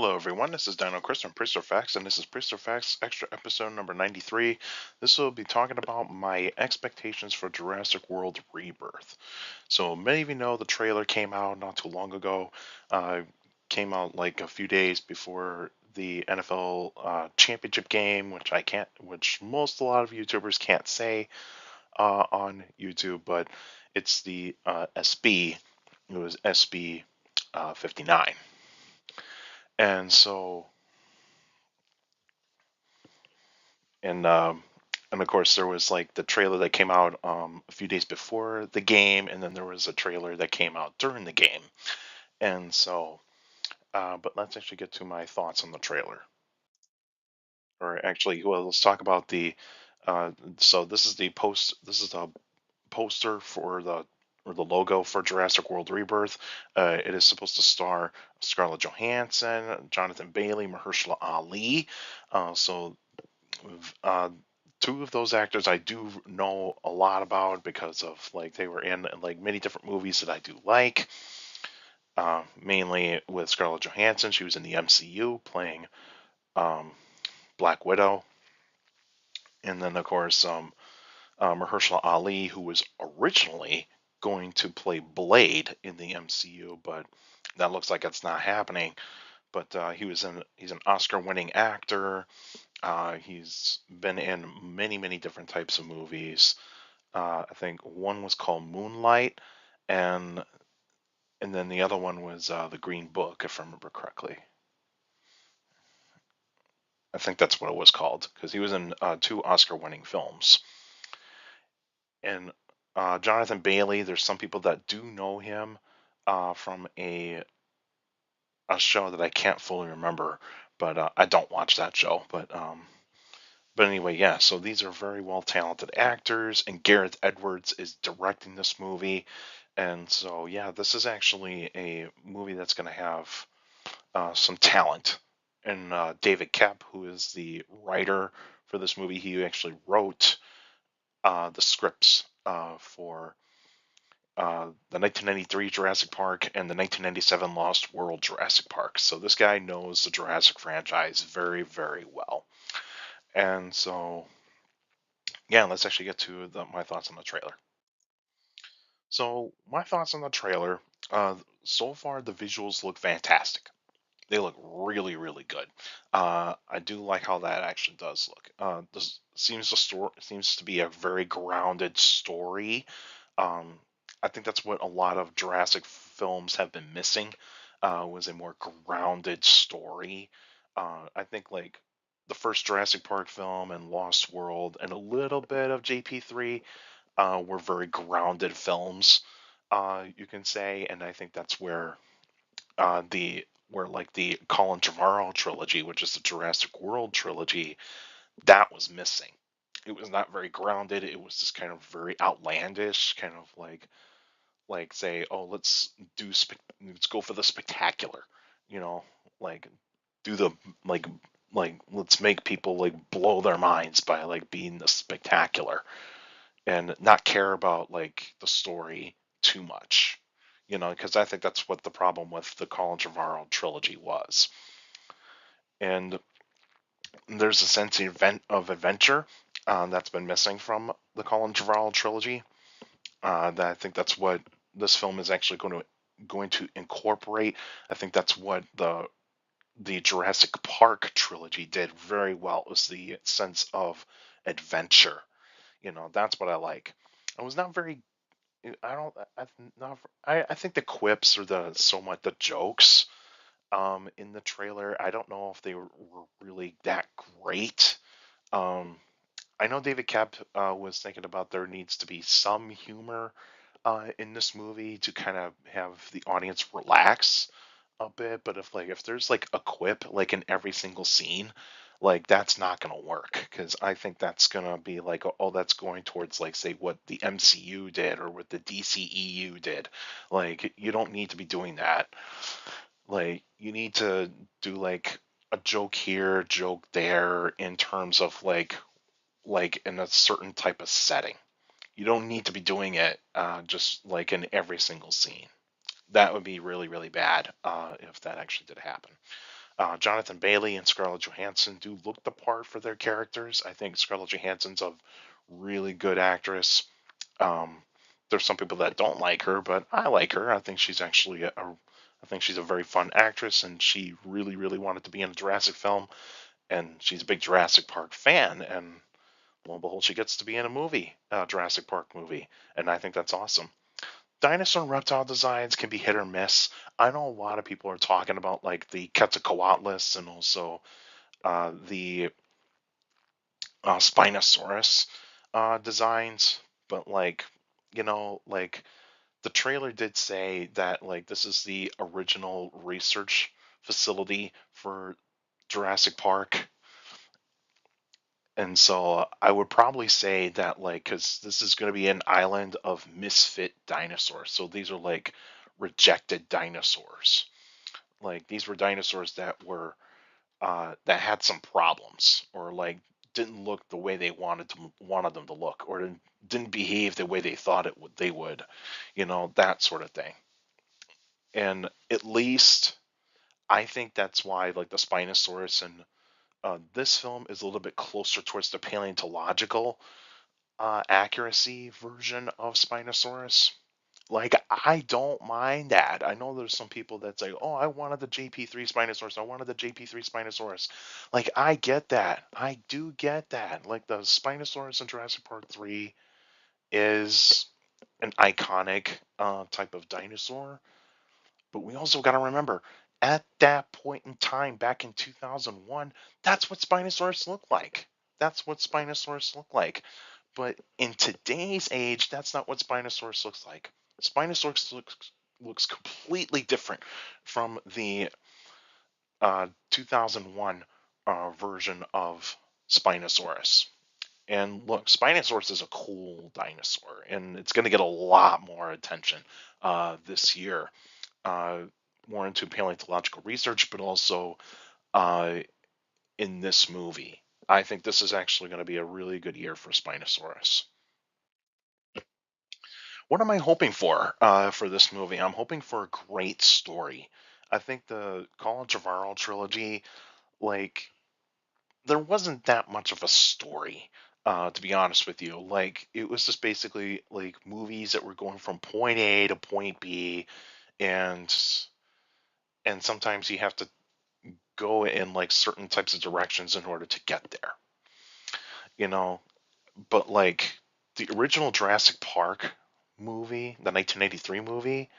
Hello, everyone. This is Dino Chris from Prehistoric, and this is Prehistoric Extra Episode number 93. This will be talking about my expectations for Jurassic World Rebirth. So, many of you know the trailer came out not too long ago. Came out like a few days before the NFL championship game, which a lot of YouTubers can't say on YouTube, but it's the SB. It was SB 59. And so and and of course there was like the trailer that came out a few days before the game, and then there was a trailer that came out during the game. And so, but let's actually get to my thoughts on the trailer. Or actually, well, let's talk about the. So this is the post. This is the poster for the or the logo for Jurassic World Rebirth. It is supposed to star Scarlett Johansson, Jonathan Bailey, Mahershala Ali. So Uh, two of those actors I do know a lot about because of like they were in like many different movies that I do like. Mainly with Scarlett Johansson, she was in the MCU playing um, Black Widow, and then of course Mahershala Ali, who was originally going to play Blade in the MCU, but that looks like it's not happening. But he's an Oscar-winning actor. He's been in many different types of movies. I think one was called Moonlight, and and then the other one was The Green Book, if I remember correctly. I think that's what it was called because he was in two Oscar-winning films. And Jonathan Bailey, there's some people that do know him from a show that I can't fully remember, but I don't watch that show. But anyway, yeah, so these are very well talented actors, and Gareth Edwards is directing this movie. And so, yeah, this is actually a movie that's going to have some talent. And David Koepp, who is the writer for this movie, he actually wrote the scripts for the 1993 Jurassic Park and the 1997 Lost World Jurassic Park. So this guy knows the Jurassic franchise very well. And so, yeah, let's actually get to my thoughts on the trailer. So, my thoughts on the trailer. So far, the visuals look fantastic. They look really good. I do like how that actually does look. This seems to be a very grounded story. Um, I think that's what a lot of Jurassic films have been missing. Was a more grounded story. I think like the first Jurassic Park film and Lost World and a little bit of JP3 were very grounded films, you can say, and I think that's the where like the Colin Trevorrow trilogy, which is the Jurassic World trilogy, that was missing. It was not very grounded. It was just kind of very outlandish, kind of like say, oh, let's go for the spectacular, you know, like do the like let's make people like blow their minds by like being the spectacular and not care about like the story too much, because I think that's what the problem with the Colin Trevorrow trilogy was. And there's a sense of adventure that's been missing from the Colin Trevorrow trilogy. That I think that's what this film is actually going to incorporate. I think that's what the Jurassic Park trilogy did very well, was the sense of adventure. That's what I like. I was not very I don't. Not. I think the quips or the somewhat the jokes in the trailer. I don't know if they were really that great. Um, I know David Koepp was thinking about there needs to be some humor in this movie to kind of have the audience relax a bit, but if there's like a quip like in every single scene, like that's not gonna work because I think that's gonna be like, oh, that's going towards like say what the MCU did or what the DCEU did. Like you don't need to be doing that. Like you need to do like a joke here, joke there in terms of like in a certain type of setting. You don't need to be doing it just like in every single scene. That would be really bad if that actually did happen. Jonathan Bailey and Scarlett Johansson do look the part for their characters. I think Scarlett Johansson's a really good actress. Um, there's some people that don't like her, but I like her. I think she's actually I think she's a very fun actress, and she really, really wanted to be in a Jurassic film, and she's a big Jurassic Park fan, and lo and behold, she gets to be in a movie, a Jurassic Park movie, and I think that's awesome. Dinosaur and reptile designs can be hit or miss. I know a lot of people are talking about like the Quetzalcoatlus and also the Spinosaurus designs, but like like the trailer did say that like this is the original research facility for Jurassic Park. And so I would probably say that like cuz this is going to be an island of misfit dinosaurs. So these are like rejected dinosaurs. Like these were dinosaurs that were that had some problems or like didn't look the way they wanted them to look or didn't behave the way they thought they would, that sort of thing. And at least I think that's why like the Spinosaurus and this film is a little bit closer towards the paleontological accuracy version of Spinosaurus. Like I don't mind that. I know there's some people that say, "Oh, I wanted the JP3 Spinosaurus. I wanted the JP3 Spinosaurus." Like I get that. I do get that. Like the Spinosaurus in Jurassic Park 3 is an iconic type of dinosaur, but we also got to remember at that point in time back in 2001, that's what Spinosaurus looked like. That's what Spinosaurus looked like. But in today's age, that's not what Spinosaurus looks like. Spinosaurus looks completely different from the 2001 version of Spinosaurus. And look, Spinosaurus is a cool dinosaur, and it's going to get a lot more attention this year, uh, more into paleontological research, but also uh, in this movie. I think this is actually going to be a really good year for Spinosaurus. What am I hoping for this movie? I'm hoping for a great story. I think the Colin Trevorrow trilogy, like, there wasn't that much of a story, to be honest with you. Like, it was just basically like movies that were going from point A to point B, and sometimes you have to go in like certain types of directions in order to get there, you know. But like the original Jurassic Park movie, the 1983 movie,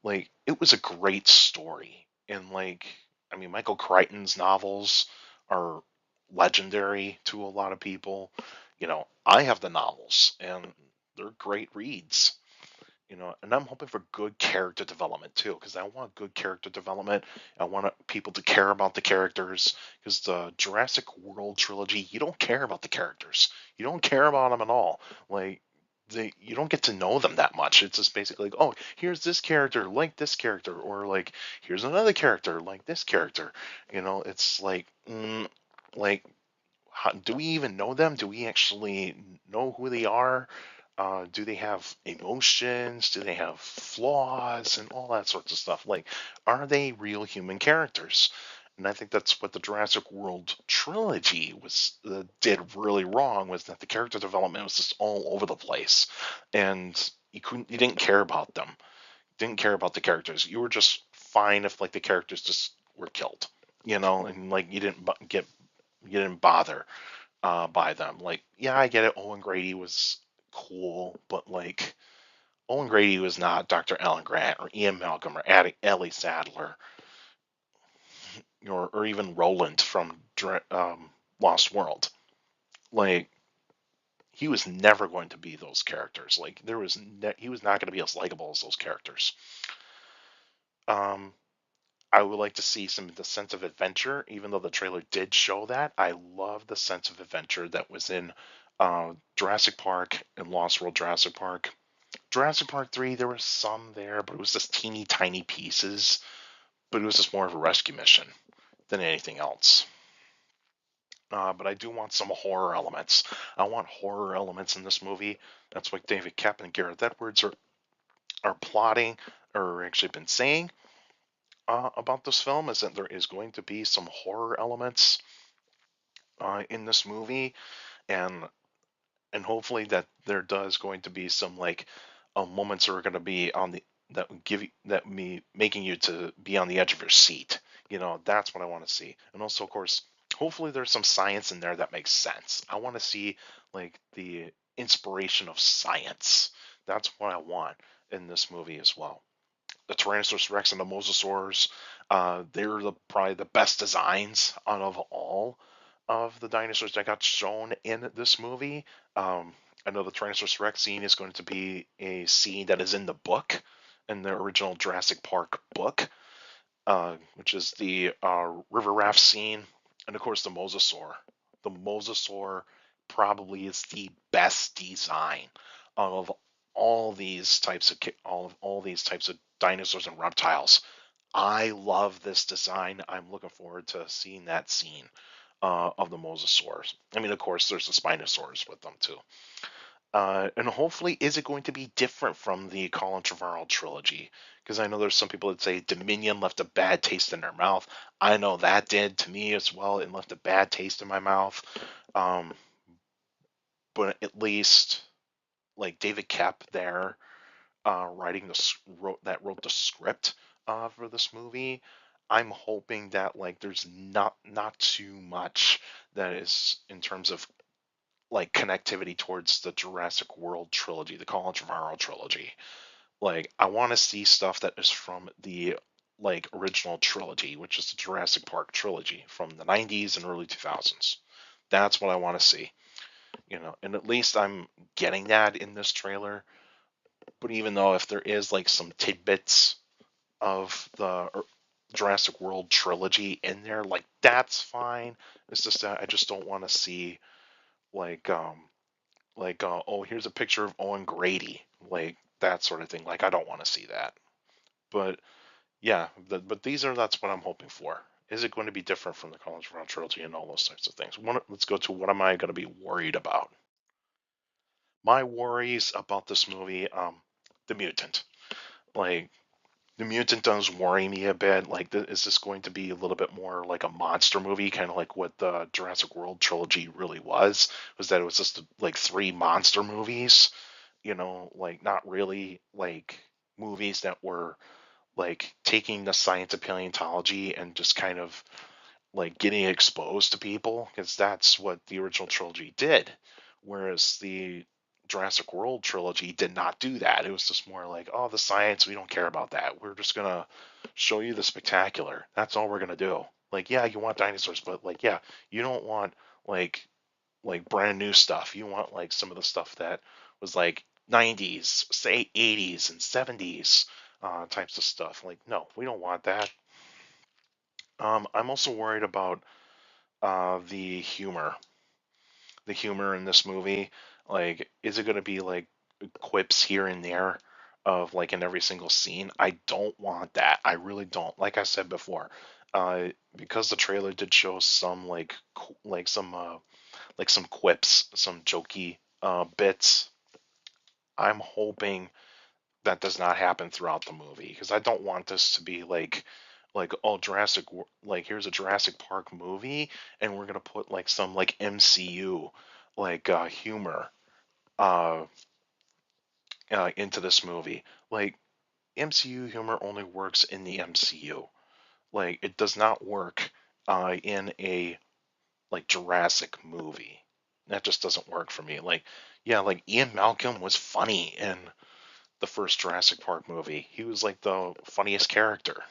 like it was a great story. And like I mean Michael Crichton's novels are legendary to a lot of people. I have the novels and they're great reads. And I'm hoping for good character development too, because I want good character development. I want people to care about the characters, because the Jurassic World trilogy, you don't care about the characters. You don't care about them at all. Like, you don't get to know them that much. It's just basically like, oh, here's this character like this character, or like here's another character like this character. It's like, like do we even know them? Do we actually know who they are? Do they have emotions? Do they have flaws and all that sorts of stuff? Like, are they real human characters? And I think that's what the Jurassic World trilogy was did really wrong, was that the character development was just all over the place, and you didn't care about them, didn't care about the characters. You were just fine if like the characters just were killed, and like you didn't bother by them. Like, yeah, I get it. Owen Grady was cool, but like Owen Grady was not Dr. Alan Grant or Ian Malcolm or Ellie Sadler or even Roland from Lost World. Like, he was never going to be those characters. Like, he was not going to be as likable as those characters. Um, I would like to see some of the sense of adventure, even though the trailer did show that. I love the sense of adventure that was in Jurassic Park and Lost World Jurassic Park. Jurassic Park 3, there was some there, but it was just teeny tiny pieces. But it was just more of a rescue mission than anything else. But I do want some horror elements. I want horror elements in this movie. That's what David Koepp and Gareth Edwards are plotting, or actually been saying. about this film is that there is going to be some horror elements in this movie, and hopefully that there does going to be some like moments that are going to be on the that would give you that me making you to be on the edge of your seat. That's what I want to see. And also, of course, hopefully there's some science in there that makes sense. I want to see like the inspiration of science. That's what I want in this movie as well. The Tyrannosaurus Rex and the Mosasaurs, they're probably the best designs out of all of the dinosaurs that got shown in this movie. I know the Tyrannosaurus Rex scene is going to be a scene that is in the book, in the original Jurassic Park book, which is the river raft scene, and of course the Mosasaur. The Mosasaur probably is the best design of all these types of dinosaurs and reptiles. I love this design. I'm looking forward to seeing that scene of the Mosasaurs. I mean, of course, there's the Spinosaurs with them too. And hopefully, is it going to be different from the Colin Trevorrow trilogy? Because I know there's some people that say Dominion left a bad taste in their mouth. I know that did to me as well. It left a bad taste in my mouth. Um, but at least, like David Kep there, writing wrote the script for this movie. I'm hoping that like there's not too much that is in terms of like connectivity towards the Jurassic World trilogy, the Colin Trevorrow trilogy. Like I want to see stuff that is from the like original trilogy, which is the Jurassic Park trilogy from the 90s and early 2000s. That's what I want to see, and at least I'm getting that in this trailer. But even though if there is like some tidbits of the Jurassic World trilogy in there, like that's fine. It's just that I just don't want to see like oh, here's a picture of Owen Grady, like that sort of thing. Like I don't want to see that. But yeah, but that's what I'm hoping for. Is it going to be different from the College Round trilogy and all those types of things? Let's go to what am I going to be worried about? My worries about this movie, the mutant. Like the mutant does worry me a bit. Like, is this going to be a little bit more like a monster movie, kind of like what the Jurassic World trilogy really was? Was that it was just like three monster movies? Like not really like movies that were like taking the science of paleontology and just kind of like getting exposed to people, because that's what the original trilogy did. Whereas the Jurassic World trilogy did not do that. It was just more like, oh, the science, we don't care about that. We're just gonna show you the spectacular. That's all we're gonna do. Like, yeah, you want dinosaurs, but like, yeah, you don't want like brand new stuff. You want like some of the stuff that was like 90s, say 80s and 70s types of stuff. Like, no, we don't want that. I'm also worried about the humor in this movie. Like, is it going to be like quips here and there of like in every single scene? I don't want that. I really don't. Like I said before, because the trailer did show some like some quips, some jokey bits. I'm hoping that does not happen throughout the movie because I don't want this to be like oh like here's a Jurassic Park movie and we're gonna put like some like MCU like humor uh, into this movie. Like MCU humor only works in the MCU. Like it does not work in a like Jurassic movie. That just doesn't work for me. Like yeah, like Ian Malcolm was funny in the first Jurassic Park movie. He was like the funniest character,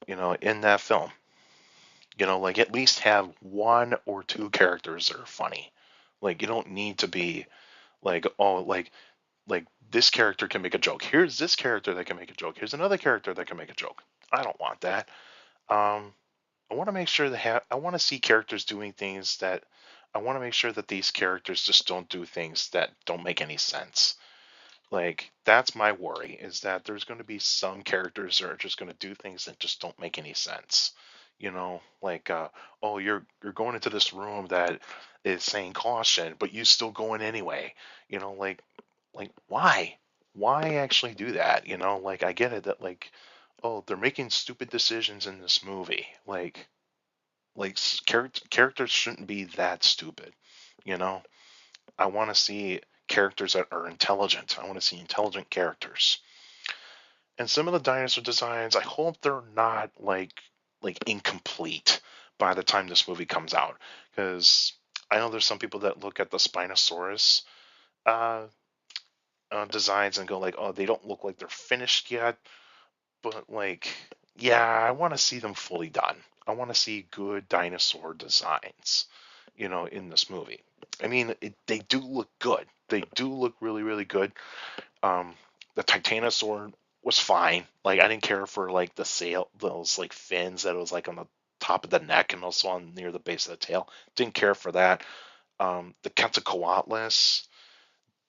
in that film. Like at least have one or two characters that are funny. Like you don't need to be like, oh, like this character can make a joke. Here's this character that can make a joke. Here's another character that can make a joke. I don't want that. Um, I want to make sure I want to see characters doing things that I want to make sure that these characters just don't do things that don't make any sense. Like that's my worry is that there's going to be some characters that are just going to do things that just don't make any sense. Like oh you're going into this room that is saying caution, but you still go in anyway. Like why? Why actually do that? Like I get it that like oh, they're making stupid decisions in this movie. Characters shouldn't be that stupid, you know. I want to see characters that are intelligent. I want to see intelligent characters. And some of the dinosaur designs, I hope they're not like incomplete by the time this movie comes out, because I know there's some people that look at the Spinosaurus uh, designs and go like, oh, they don't look like they're finished yet. But like, yeah, I want to see them fully done. I want to see good dinosaur designs, in this movie. I mean, they do look good. They do look really, really good. Um, the Titanosaur was fine. Like, I didn't care for like the sail, those like fins that was like on the top of the neck and also on near the base of the tail. Didn't care for that. The Quetzalcoatlus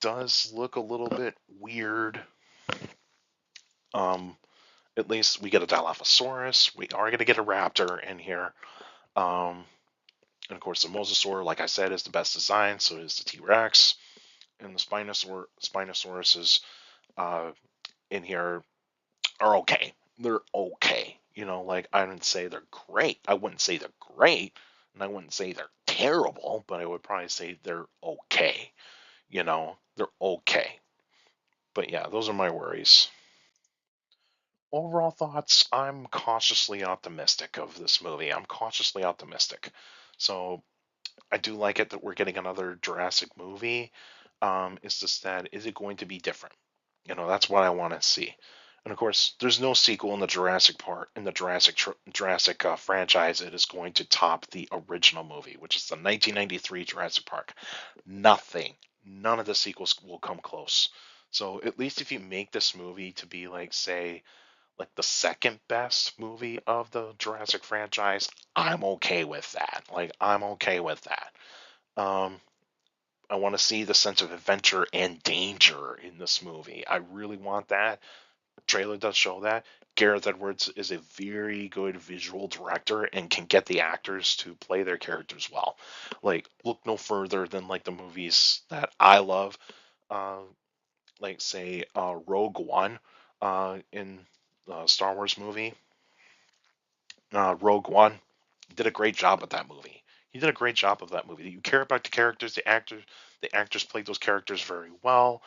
does look a little bit weird. Um, at least we get a Dilophosaurus. We are going to get a raptor in here. Um, and of course, the Mosasaur, like I said, is the best design. So is the T Rex. And the Spinosaurus uh, in here are okay. They're okay. Like I wouldn't say they're great. I wouldn't say they're great. And I wouldn't say they're terrible, but I would probably say they're okay. They're okay. But yeah, those are my worries. Overall thoughts, I'm cautiously optimistic of this movie. I'm cautiously optimistic. So I do like it that we're getting another Jurassic movie. It's just that, is it going to be different? That's what I want to see. And of course, there's no sequel in the Jurassic franchise. It is going to top the original movie, which is the 1993 Jurassic Park. Nothing, none of the sequels will come close. So at least if you make this movie to be like, say, like the second best movie of the Jurassic franchise, I'm okay with that. Like I'm okay with that. Um, I want to see the sense of adventure and danger in this movie. I really want that. Trailer does show that. Gareth Edwards is a very good visual director and can get the actors to play their characters well. Like, look no further than like the movies that I love, uh, like say Rogue One in the Star Wars movie. Rogue One did a great job with that movie. He did a great job of that movie. You care about the characters, the actors played those characters very well,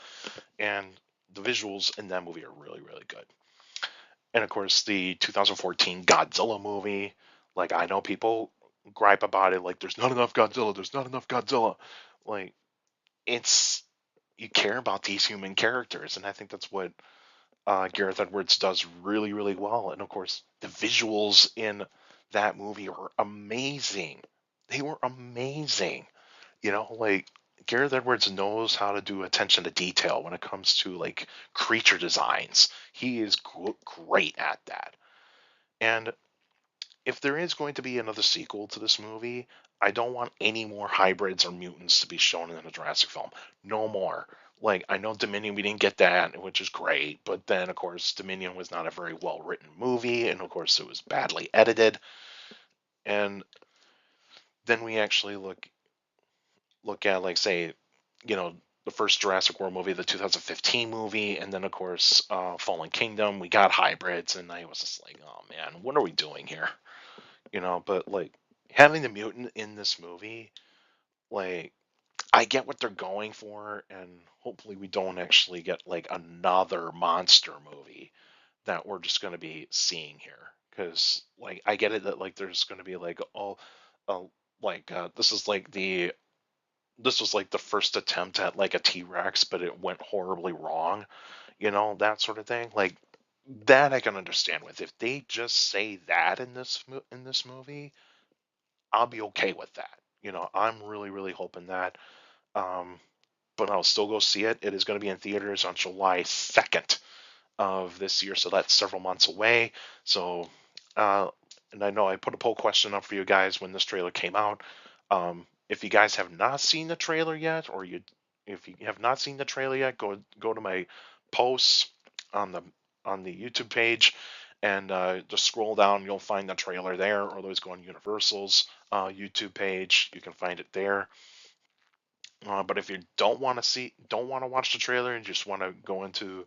and the visuals in that movie are really, really good. And of course, the 2014 Godzilla movie. Like I know people gripe about it, like there's not enough Godzilla, there's not enough Godzilla. Like it's you care about these human characters, and I think that's what Gareth Edwards does really, really well. And of course, the visuals in that movie are amazing. They were amazing. Like Gareth Edwards knows how to do attention to detail when it comes to like creature designs. He is great at that. And if there is going to be another sequel to this movie, I don't want any more hybrids or mutants to be shown in a Jurassic film. No more. Like, I know Dominion, we didn't get that, which is great, but then, of course, Dominion was not a very well written movie, and of course, it was badly edited. And then we actually look at, like, say, you know, the first Jurassic World movie, the 2015 movie, and then, of course, Fallen Kingdom, we got hybrids, and I was just like, oh man, what are we doing here? But like having the mutant in this movie, like I get what they're going for, and hopefully we don't actually get like another monster movie that we're just going to be seeing here. Because like I get it that like there's going to be like this is like this was like the first attempt at like a T-Rex, but it went horribly wrong, that sort of thing. Like that I can understand with. If they just say that in this movie, I'll be okay with that. I'm really, really hoping that. Um, but I'll still go see it. It is going to be in theaters on July 2nd of this year, so that's several months away. So, uh, and I know I put a poll question up for you guys when this trailer came out. If you guys have not seen the trailer yet, or if you have not seen the trailer yet, go to my posts on the YouTube page and just scroll down. You'll find the trailer there, or always go on Universal's YouTube page. You can find it there. But if you don't want to watch the trailer and just want to go into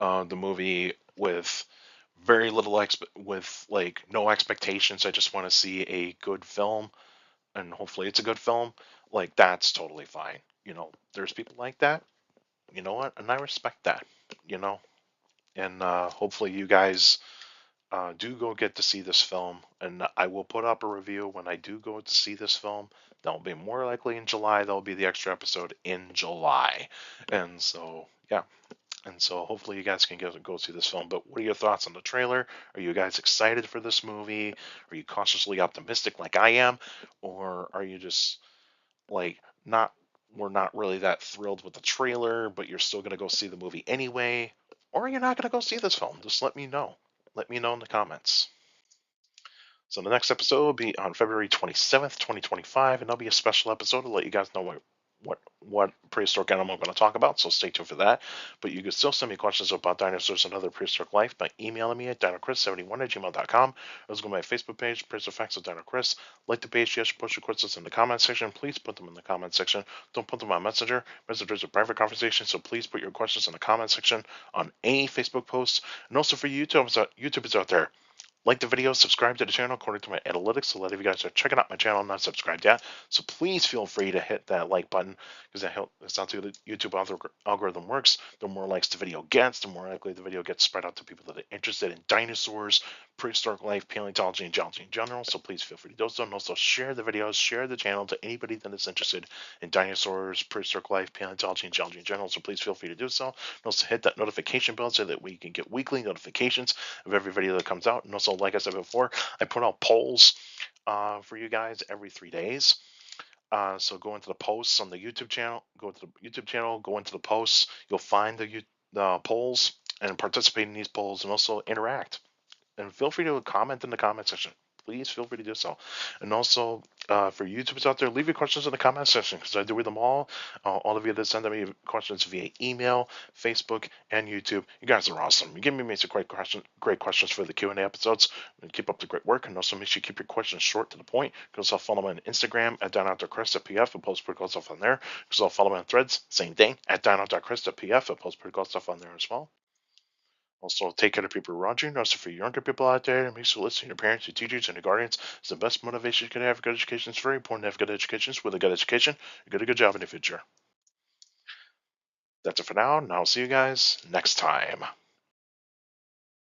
the movie with very little with like no expectations. I just want to see a good film, and hopefully it's a good film. Like that's totally fine. There's people like that. You know what? And I respect that. You know, and hopefully you guys do go get to see this film, and I will put up a review when I do go to see this film. That will be more likely in July. That will be the extra episode in July, and so yeah, and so hopefully you guys can go see this film. But what are your thoughts on the trailer? Are you guys excited for this movie? Are you cautiously optimistic like I am, or are you just like not? We're not really that thrilled with the trailer, but you're still gonna go see the movie anyway, or you're not gonna go see this film. Just let me know. Let me know in the comments. So the next episode will be on February 27th, 2025, and that'll be a special episode to let you guys know what prehistoric animal I'm going to talk about, so stay tuned for that. But you can still send me questions about dinosaurs and other prehistoric life by emailing me at dinochrist71@gmail.com. Or go to my Facebook page, Prehistoric Facts with Dino Chris. Like the page, yes, post your questions in the comment section. Please put them in the comment section. Don't put them on Messenger. Messenger's a private conversation, so please put your questions in the comment section on any Facebook post. And also for YouTubers out there, like the video, subscribe to the channel according to my analytics. A lot of you guys are checking out my channel and not subscribed yet. So please feel free to hit that like button because that's how the YouTube algorithm works. The more likes the video gets, the more likely the video gets spread out to people that are interested in dinosaurs, prehistoric life, paleontology, and geology in general. So please feel free to do so. And also share the videos, share the channel to anybody that is interested in dinosaurs, prehistoric life, paleontology, and geology in general. So please feel free to do so. And also hit that notification bell so that we can get weekly notifications of every video that comes out. And also, like I said before, I put out polls for you guys every 3 days. So go into the posts on the YouTube channel, go into the posts. You'll find the polls and participate in these polls and also interact. And feel free to comment in the comment section. Please feel free to do so. And also, for YouTubers out there, leave your questions in the comment section because I do read them all. All of you that send me questions via email, Facebook, and YouTube, you guys are awesome. You give me some great questions for the Q&A episodes. And keep up the great work, and also make sure you keep your questions short to the point. Because I'll follow me on Instagram at down.chris.pf and post pretty cool stuff on there. Because I'll follow me on Threads, same thing, at down.chris.pf and post pretty cool stuff on there as well. Also, take care of people around you. And also, for younger people out there, make sure to listen to your parents, your teachers, and your guardians. It's the best motivation you can have. Good education is very important to have good education. With a good education, you get a good job in the future. That's it for now, and I'll see you guys next time.